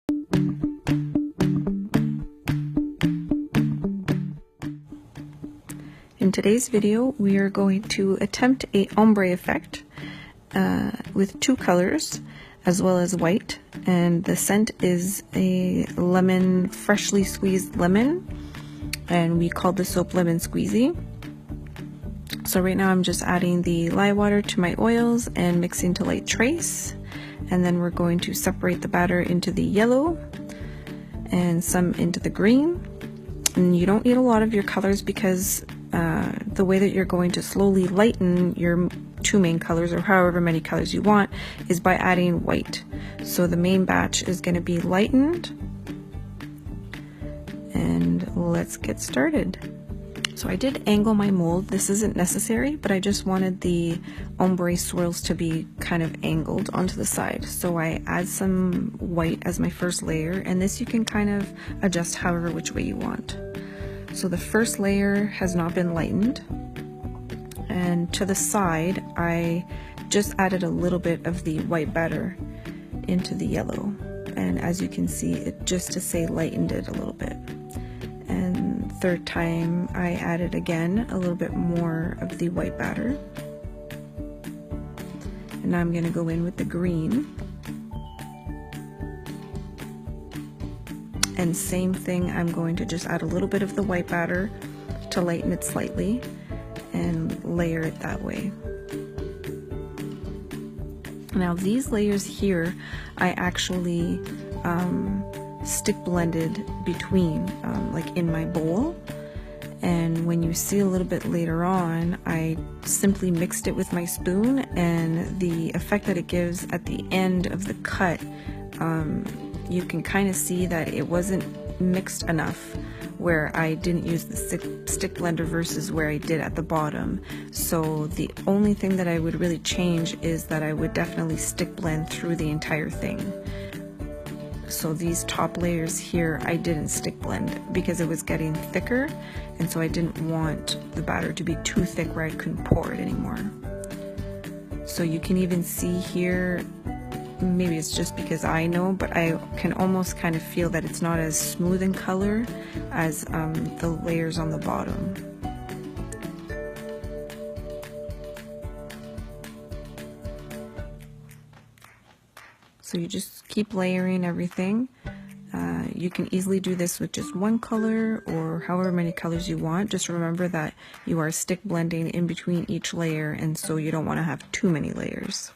In today's video, we are going to attempt a ombre effect with two colors as well as white, and the scent is a lemon, freshly squeezed lemon, and we call the soap lemon squeezy. So right now I'm just adding the lye water to my oils and mixing to light trace, and then we're going to separate the batter into the yellow and some into the green. And you don't need a lot of your colors because the way that you're going to slowly lighten your two main colors, or however many colors you want, is by adding white. So the main batch is going to be lightened, and let's get started. So I did angle my mold. This isn't necessary, but I just wanted the ombre swirls to be kind of angled onto the side. So I add some white as my first layer, and this you can kind of adjust however which way you want. So the first layer has not been lightened, and to the side I just added a little bit of the white batter into the yellow, and as you can see, it just to say lightened it a little bit. And third time I added again a little bit more of the white batter, and now I'm going to go in with the green. And same thing, I'm going to just add a little bit of the white batter to lighten it slightly and layer it that way. Now these layers here I actually stick blended between like in my bowl, and when you see a little bit later on, I simply mixed it with my spoon, and the effect that it gives at the end of the cut, you can kind of see that it wasn't mixed enough where I didn't use the stick blender versus where I did at the bottom. So the only thing that I would really change is that I would definitely stick blend through the entire thing. So these top layers here I didn't stick blend because it was getting thicker, and so I didn't want the batter to be too thick where I couldn't pour it anymore. So you can even see here, maybe it's just because I know, but I can almost kind of feel that it's not as smooth in color as the layers on the bottom. So you just keep layering everything. You can easily do this with just one color or however many colors you want. Just remember that you are stick blending in between each layer, and so you don't want to have too many layers.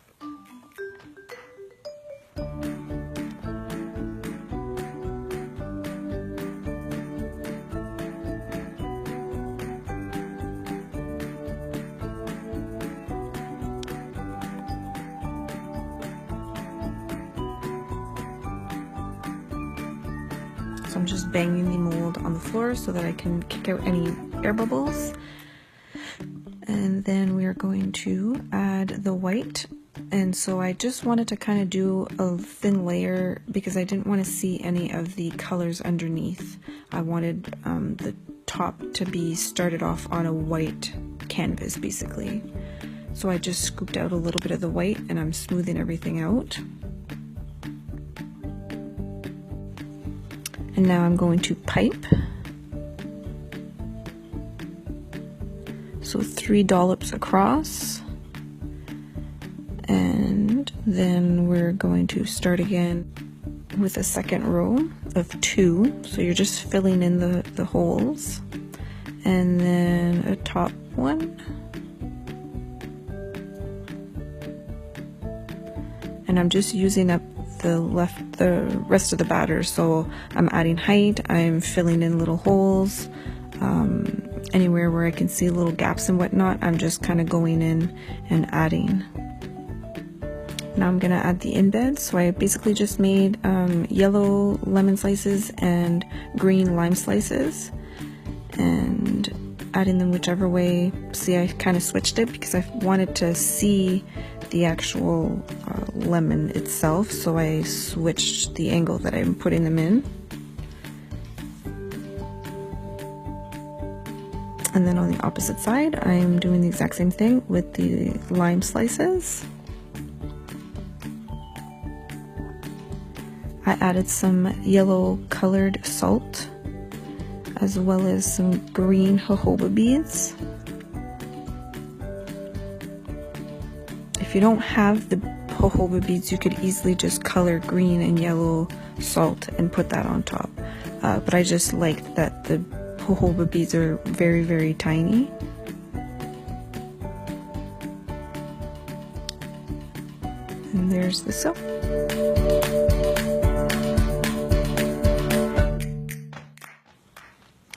So I'm just banging the mold on the floor so that I can kick out any air bubbles. And then we're going to add the white. And so I just wanted to kind of do a thin layer because I didn't want to see any of the colors underneath. I wanted the top to be started off on a white canvas basically. So I just scooped out a little bit of the white and I'm smoothing everything out. And now I'm going to pipe. So 3 dollops across. And then we're going to start again with a second row of 2. So you're just filling in the holes. And then a top one. And I'm just using up the rest of the batter, so I'm adding height, I'm filling in little holes, anywhere where I can see little gaps and whatnot, I'm just kind of going in and adding. Now I'm gonna add the embed. So I basically just made yellow lemon slices and green lime slices, and adding them whichever way. See, I kind of switched it because I wanted to see the actual lemon itself, so I switched the angle that I'm putting them in. And then on the opposite side, I'm doing the exact same thing with the lime slices. I added some yellow colored salt as well as some green jojoba beads. If you don't have the jojoba beads, you could easily just color green and yellow salt and put that on top. But I just liked that the jojoba beads are very, very tiny. And there's the silk.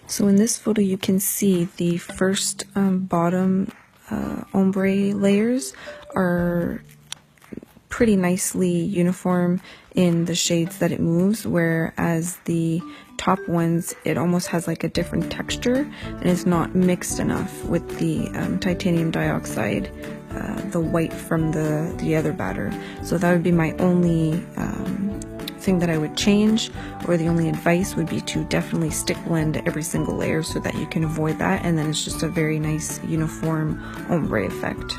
So in this photo you can see the first bottom ombre layers are pretty nicely uniform in the shades that it moves, whereas the top ones, it almost has like a different texture and is not mixed enough with the titanium dioxide, the white from the other batter. So that would be my only thing that I would change, or the only advice would be to definitely stick blend every single layer so that you can avoid that, and then it's just a very nice uniform ombre effect.